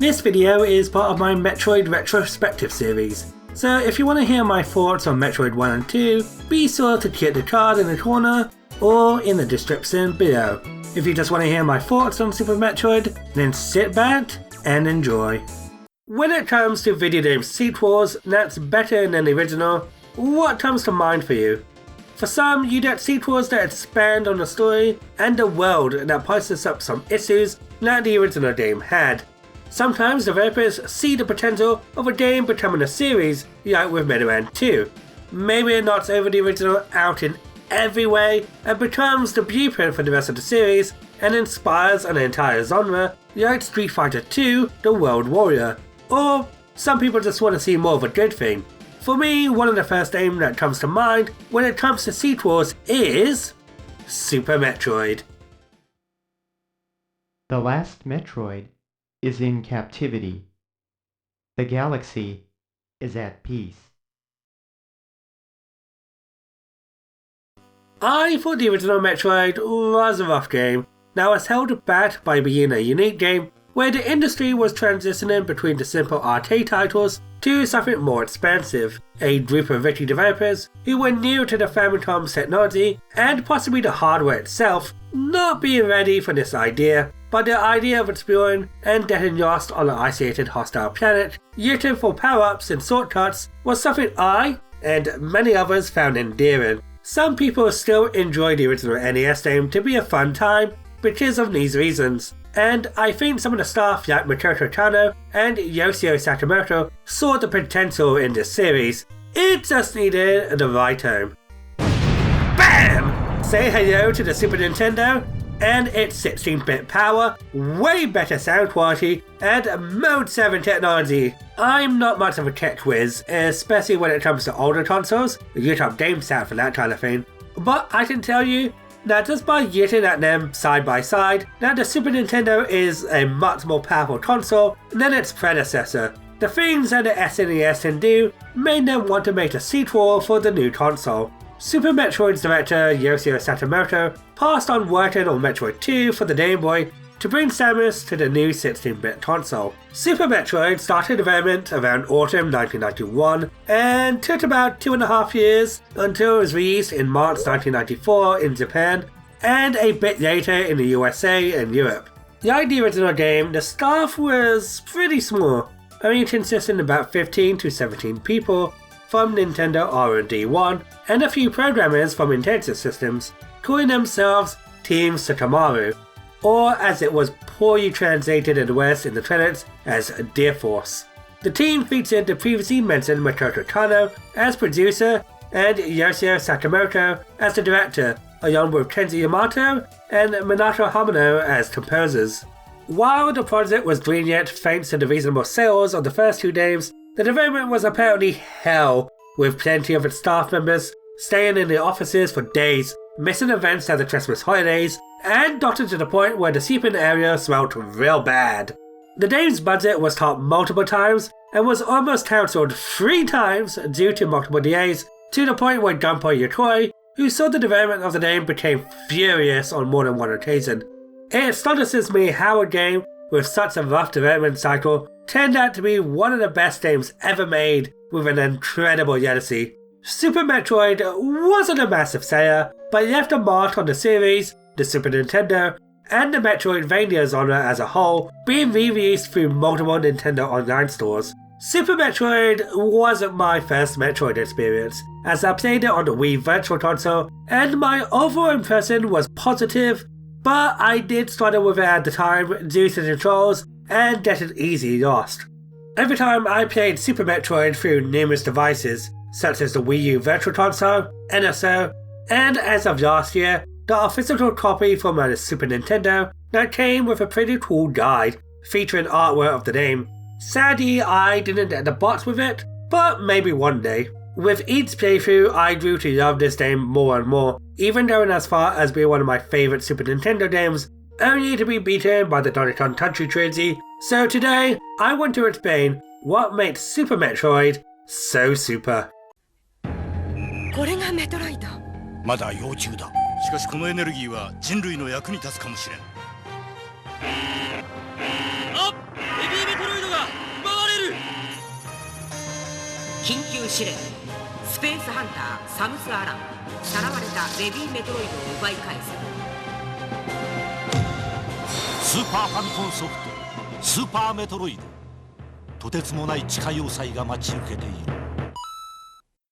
This video is part of my Metroid Retrospective series, so if you want to hear my thoughts on Metroid 1 and 2, be sure to check the card in the corner or in the description below. If you just want to hear my thoughts on Super Metroid, then sit back and enjoy. When it comes to video game sequels that's better than the original, what comes to mind for you? For some, you get sequels that expand on the story and the world that passes up some issues that the original game had. Sometimes developers see the potential of a game becoming a series, like with Mega Man 2. Maybe it knocks over the original out in every way and becomes the blueprint for the rest of the series and inspires an entire genre, like Street Fighter 2: The World Warrior. Or some people just want to see more of a good thing. For me, one of the first games that comes to mind when it comes to sequels is Super Metroid. The last Metroid is in captivity. The galaxy is at peace. I thought the original Metroid was a rough game that was held back by being a unique game where the industry was transitioning between the simple arcade titles to something more expansive. A group of rich developers who were new to the Famicom's technology and possibly the hardware itself not being ready for this idea, but the idea of exploring and getting lost on an isolated hostile planet, looking for power-ups and shortcuts was something I, and many others, found endearing. Some people still enjoy the original NES game to be a fun time because of these reasons, and I think some of the staff like Makoto Tano and Yoshio Sakamoto saw the potential in this series. It just needed the right time. BAM! Say hello to the Super Nintendo and its 16-bit power, way better sound quality, and Mode 7 technology. I'm not much of a tech whiz, especially when it comes to older consoles, you top game sound for that kind of thing, but I can tell you that just by looking at them side by side, that the Super Nintendo is a much more powerful console than its predecessor. The things that the SNES can do made them want to make a sequel for the new console. Super Metroid's director Yoshio Sakamoto passed on working on Metroid 2 for the Game Boy to bring Samus to the new 16-bit console. Super Metroid started development around autumn 1991 and took about 2.5 years until it was released in March 1994 in Japan and a bit later in the USA and Europe. Like the original game, the staff was pretty small, only consisting of about 15 to 17 people from Nintendo R&D 1 and a few programmers from Intelligent Systems, calling themselves Team Sakamaru, or as it was poorly translated in the West in the credits as Deer Force. The team featured the previously mentioned Makoto Tano as producer and Yoshio Sakamoto as the director, along with Kenji Yamato and Minato Hamano as composers. While the project was greenlit thanks to the reasonable sales of the first two games, the development was apparently hell, with plenty of its staff members staying in the offices for days, missing events at the Christmas holidays, and got to the point where the sleeping area smelled real bad. The game's budget was topped multiple times and was almost cancelled 3 times due to multiple delays, to the point where Gunpei Yokoi, who saw the development of the game, became furious on more than one occasion. It astonishes me how a game with such a rough development cycle turned out to be one of the best games ever made with an incredible legacy. Super Metroid wasn't a massive seller, but left a mark on the series, the Super Nintendo, and the Metroidvania genre as a whole, being re-released through multiple Nintendo online stores. Super Metroid wasn't my first Metroid experience, as I played it on the Wii Virtual Console, and my overall impression was positive, but I did struggle with it at the time due to the controls and getting easily lost. Every time I played Super Metroid through numerous devices, such as the Wii U Virtual Console, NSO, and as of last year, got a physical copy from my Super Nintendo that came with a pretty cool guide featuring artwork of the game. Sadly, I didn't get the box with it, but maybe one day. With each playthrough, I grew to love this game more and more, even going as far as being one of my favourite Super Nintendo games, only to be beaten by the Donkey Kong Country trilogy. So today, I want to explain what makes Super Metroid so super. これがメトロイド。まだ幼虫だ。しかしこのエネルギーは人類の役に立つかもしれん。あっ、ヘビーメトロイ緊急指令スペースハンターサムス・アランさらわれたベビーメトロイドを奪い返すスーパーファミコンソフトスーパーメトロイドとてつもない地下要塞が待ち受けている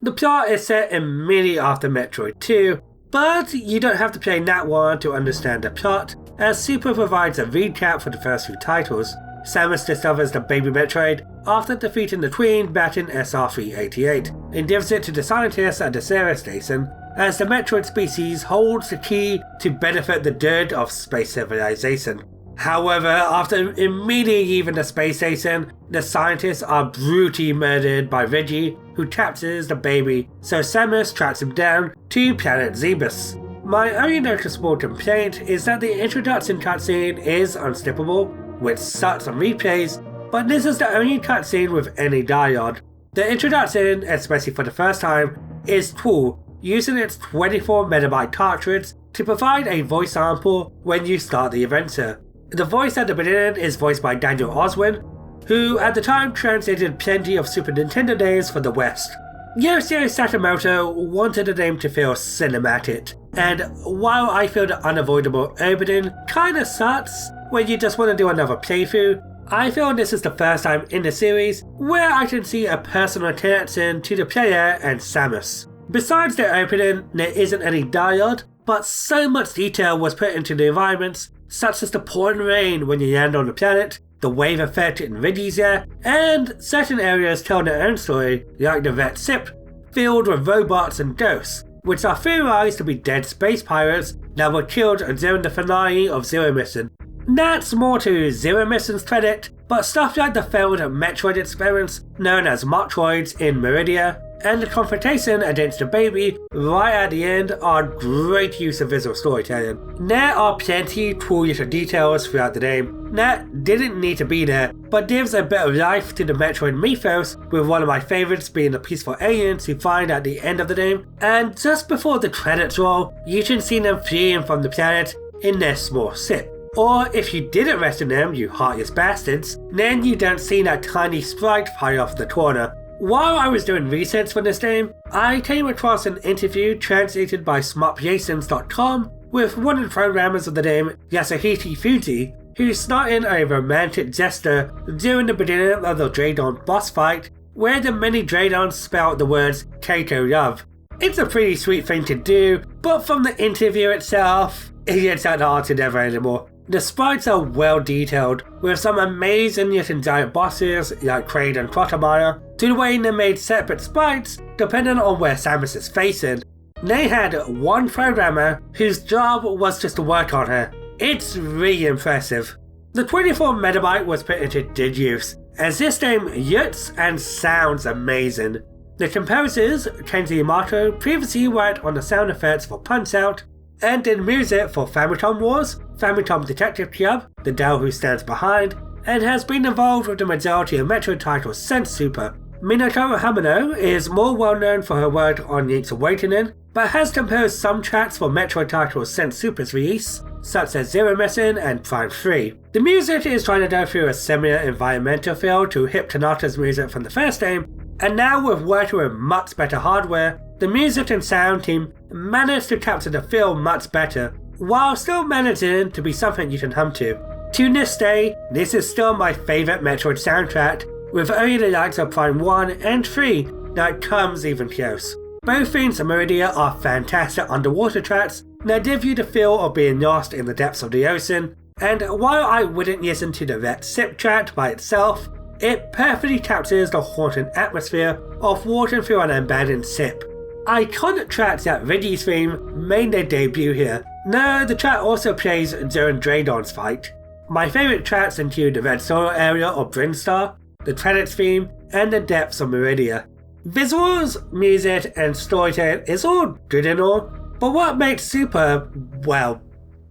The plot is set immediately after Metroid 2, but you don't have to play Nat 1 to understand the plot, as Super provides a recap for the first few titles. Samus discovers the baby Metroid after defeating the Queen back in SR388, and gives it to the scientists at the Zero Station, as the Metroid species holds the key to benefit the good of space civilization. However, after immediately leaving the space station, the scientists are brutally murdered by Reggie, who captures the baby, so Samus tracks him down to planet Zebus. My only noticeable complaint is that the introduction cutscene is unskippable, which sucks on replays, but this is the only cutscene with any dialogue. The introduction, especially for the first time, is cool, using its 24MB cartridge to provide a voice sample when you start the adventure. The voice at the beginning is voiced by Daniel Oswin, who at the time translated plenty of Super Nintendo games for the West. Yoshio Sakamoto wanted the game to feel cinematic, and while I feel the unavoidable opening kinda sucks when you just want to do another playthrough, I feel this is the first time in the series where I can see a personal connection to the player and Samus. Besides the opening, there isn't any dialogue, but so much detail was put into the environments, such as the pouring rain when you land on the planet, the wave effect in Ridisia, and certain areas tell their own story, like the Vet Sip, filled with robots and ghosts, which are theorized to be dead space pirates that were killed during the finale of Zero Mission. That's more to Zero Mission's credit, but stuff like the failed Metroid experience known as Metroids in Meridia, and the confrontation against the baby right at the end are great use of visual storytelling. There are plenty cool little details throughout the game that didn't need to be there, but gives a bit of life to the Metroid mythos, with one of my favourites being the peaceful aliens you find at the end of the game, and just before the credits roll, you can see them fleeing from the planet in their small ship. Or if you didn't rest in them, you heartless bastards, then you don't see that tiny sprite fly off the corner. While I was doing research for this game, I came across an interview translated by smartpasons.com with one of the programmers of the game, Yasuhiti Fuji, who started a romantic gesture during the beginning of the Draydon boss fight, where the many Draydons spell out the words Keiko love. It's a pretty sweet thing to do, but from the interview itself, it gets that hard to never anymore. The sprites are well detailed, with some amazing yet giant bosses like Kraid and Quatermire, to the way they made separate sprites depending on where Samus is facing. They had one programmer whose job was just to work on her. It's really impressive. The 24MB was put into good use, as this game looks and sounds amazing. The composers, Kenji Yamato, previously worked on the sound effects for Punch-Out, and did music for Famicom Wars, Famicom Detective Club, The Devil Who Stands Behind, and has been involved with the majority of Metroid titles since Super. Minato Hamano is more well known for her work on Link's Awakening, but has composed some tracks for Metroid titles since Super's release, such as Zero Mission and Prime 3. The music is trying to go through a similar environmental feel to Hip Tanaka's music from the first game, and now with working with much better hardware, the music and sound team managed to capture the feel much better, while still managing to be something you can hum to. To this day, this is still my favourite Metroid soundtrack, with only the likes of Prime 1 and 3 that comes even close. Both themes of Meridia are fantastic underwater tracks that give you the feel of being lost in the depths of the ocean, and while I wouldn't listen to the Vet Sip track by itself, it perfectly captures the haunting atmosphere of walking through an abandoned ship. Iconic tracks like Reggie's theme made their debut here. No, the track also plays during Draydon's fight. My favourite tracks include the Red Soil area of Brinstar, the credits theme, and the depths of Meridia. Visuals, music, and storytelling is all good and all, but what makes Super, well,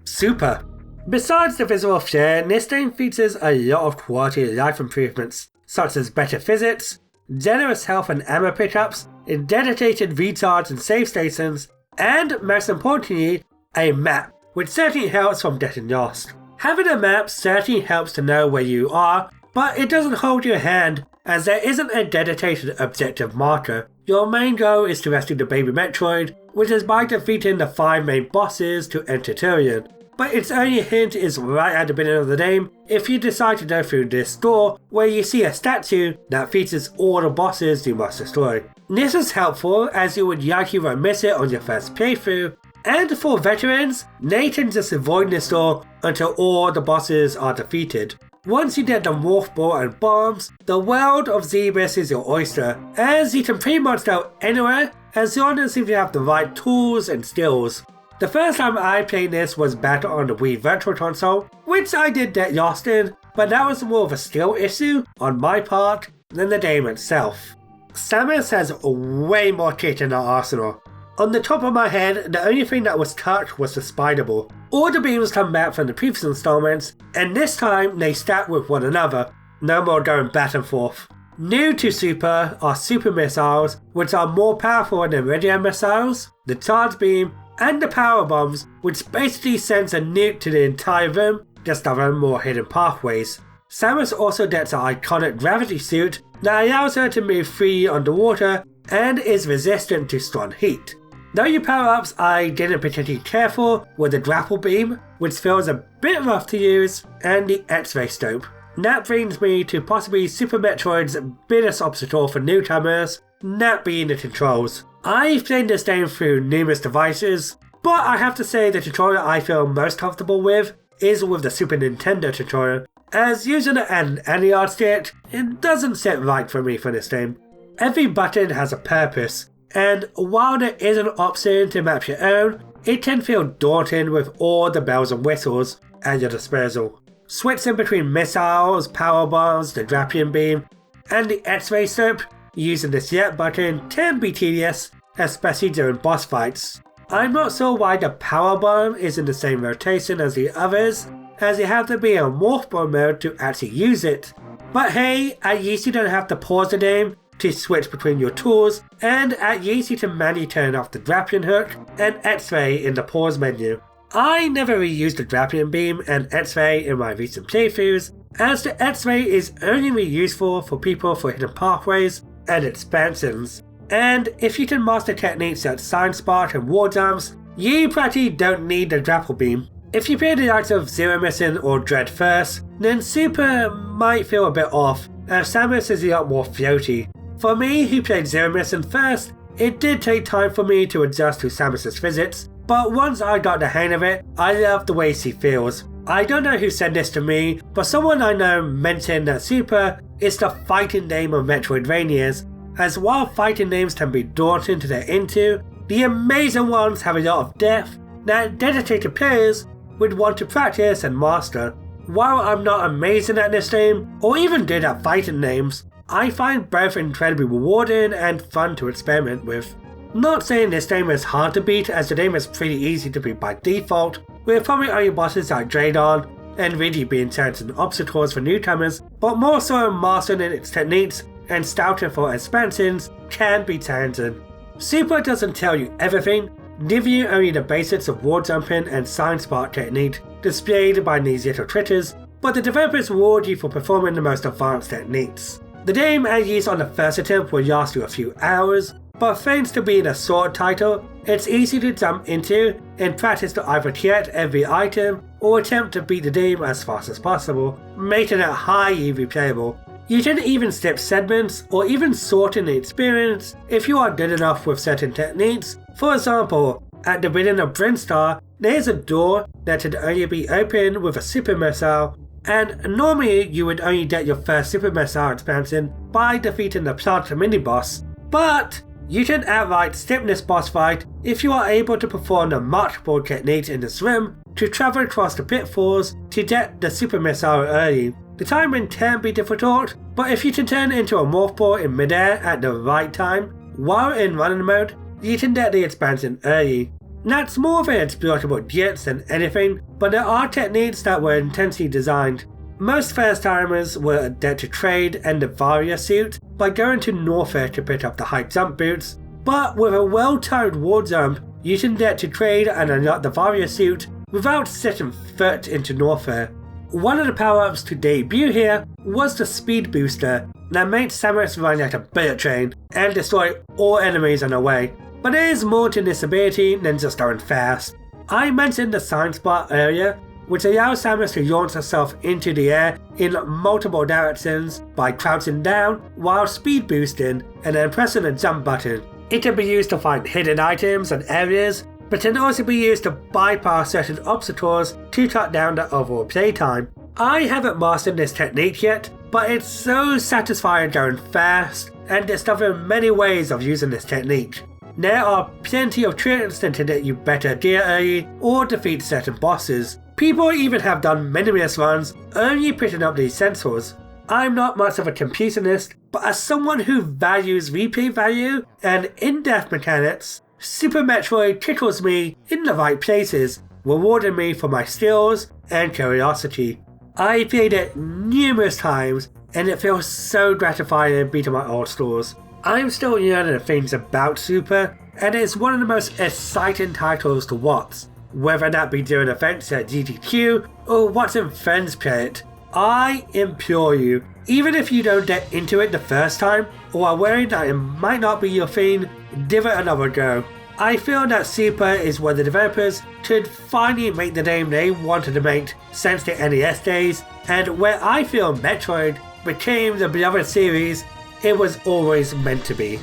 Super? Besides the visual flair, this game features a lot of quality of life improvements, such as better physics, generous health and ammo pickups, dedicated recharge and save stations, and most importantly, a map, which certainly helps from getting lost. Having a map certainly helps to know where you are, but it doesn't hold your hand, as there isn't a dedicated objective marker. Your main goal is to rescue the baby Metroid, which is by defeating the 5 main bosses to enter Turian. But its only hint is right at the beginning of the game if you decide to go through this door where you see a statue that features all the bosses you must destroy. This is helpful as you would likely run miss it on your first playthrough, and for veterans, they can just avoid this door until all the bosses are defeated. Once you get the morph ball and bombs, the world of Zebus is your oyster, as you can pretty much go anywhere as long as you have the right tools and skills. The first time I played this was back on the Wii Virtual Console, which I did get lost in, but that was more of a skill issue on my part than the game itself. Samus has way more kit in her arsenal. On the top of my head, the only thing that was touched was the spider ball. All the beams come back from the previous installments, and this time they stack with one another, no more going back and forth. New to Super are super missiles, which are more powerful than regular missiles, the charge beam, and the power bombs, which basically sends a nuke to the entire room, just other more hidden pathways. Samus also gets an iconic gravity suit that allows her to move free underwater and is resistant to strong heat. The only power-ups I didn't particularly care for were the grapple beam, which feels a bit rough to use, and the X-ray scope. That brings me to possibly Super Metroid's biggest obstacle for newcomers, that being the controls. I've played this game through numerous devices, but I have to say the controller I feel most comfortable with is with the Super Nintendo controller, as using an analog stick, it doesn't sit right for me for this game. Every button has a purpose, and while there is an option to map your own, it can feel daunting with all the bells and whistles at your disposal. Switching between missiles, power bombs, the grappling beam, and the X-ray scope using the select button can be tedious, especially during boss fights. I'm not sure why the power bomb is in the same rotation as the others, as you have to be in morph ball mode to actually use it. But hey, at least you don't have to pause the game to switch between your tools, and at least you can manually turn off the grappling hook and X-ray in the pause menu. I never reused the grappling beam and X-ray in my recent playthroughs, as the X-ray is only really useful for people for hidden pathways and expansions. And if you can master techniques like Sign Spark and wall jumps, you practically don't need the grapple beam. If you play the likes of Zero Mission or Dread first, then Super might feel a bit off, as Samus is a lot more floaty. For me, who played Zero Mission first, it did take time for me to adjust to Samus's physics, but once I got the hang of it, I love the way she feels. I don't know who said this to me, but someone I know mentioned that Super is the fighting name of Metroidvanias, as while fighting names can be daunting to get into, the amazing ones have a lot of depth that dedicated players would want to practice and master. While I'm not amazing at this game, or even good at fighting names, I find both incredibly rewarding and fun to experiment with. Not saying this game is hard to beat, as the game is pretty easy to beat by default, with probably only bosses like Draydon and really being challenging obstacles for newcomers, but more so mastering its techniques and scouting for expansions can be challenging. Super doesn't tell you everything, give you only the basics of wall jumping and Sign Spark technique displayed by these little critters, but the developers reward you for performing the most advanced techniques. The game, at least on the first attempt, will last you a few hours, but thanks to being a sword title, it's easy to jump into and practice to either collect every item or attempt to beat the game as fast as possible, making it highly replayable. You can even skip segments or even shorten the experience if you are good enough with certain techniques. For example, at the beginning of Brinstar, there is a door that can only be opened with a super missile, and normally you would only get your first super missile expansion by defeating the Plant mini-boss, but you can outright skip this boss fight if you are able to perform the multiple techniques in this room to travel across the pitfalls to get the super missile early. The timing can be difficult, but if you can turn into a morph ball in midair at the right time, while in running mode, you can get the expansion early. That's more of an exploitable glitch than anything, but there are techniques that were intentionally designed. Most first timers will adapt to trade and the Varia suit by going to Norfair to pick up the high jump boots, but with a well-timed wall jump, you can get to trade and unlock the Varia suit without setting foot into Norfair. One of the power-ups to debut here was the speed booster that made Samus run like a bullet train and destroy all enemies on the way. But there is more to this ability than just going fast. I mentioned the science bar earlier, which allows Samus to launch herself into the air in multiple directions by crouching down while speed boosting and then pressing the jump button. It can be used to find hidden items and areas, but can also be used to bypass certain obstacles to cut down the overall playtime. I haven't mastered this technique yet, but it's so satisfying going fast and discovering many ways of using this technique. There are plenty of tricks that can get you better gear early or defeat certain bosses. People even have done minimalist runs only picking up these sensors. I'm not much of a completionist, but as someone who values replay value and in-depth mechanics, Super Metroid tickles me in the right places, rewarding me for my skills and curiosity. I played it numerous times and it feels so gratifying beating my old scores. I'm still learning things about Super, and it's one of the most exciting titles to watch, whether that be during events at GTQ or watching friends play it. I implore you, even if you don't get into it the first time or are worried that it might not be your thing, give it another go. I feel that Super is where the developers could finally make the name they wanted to make since the NES days, and where I feel Metroid became the beloved series it was always meant to be.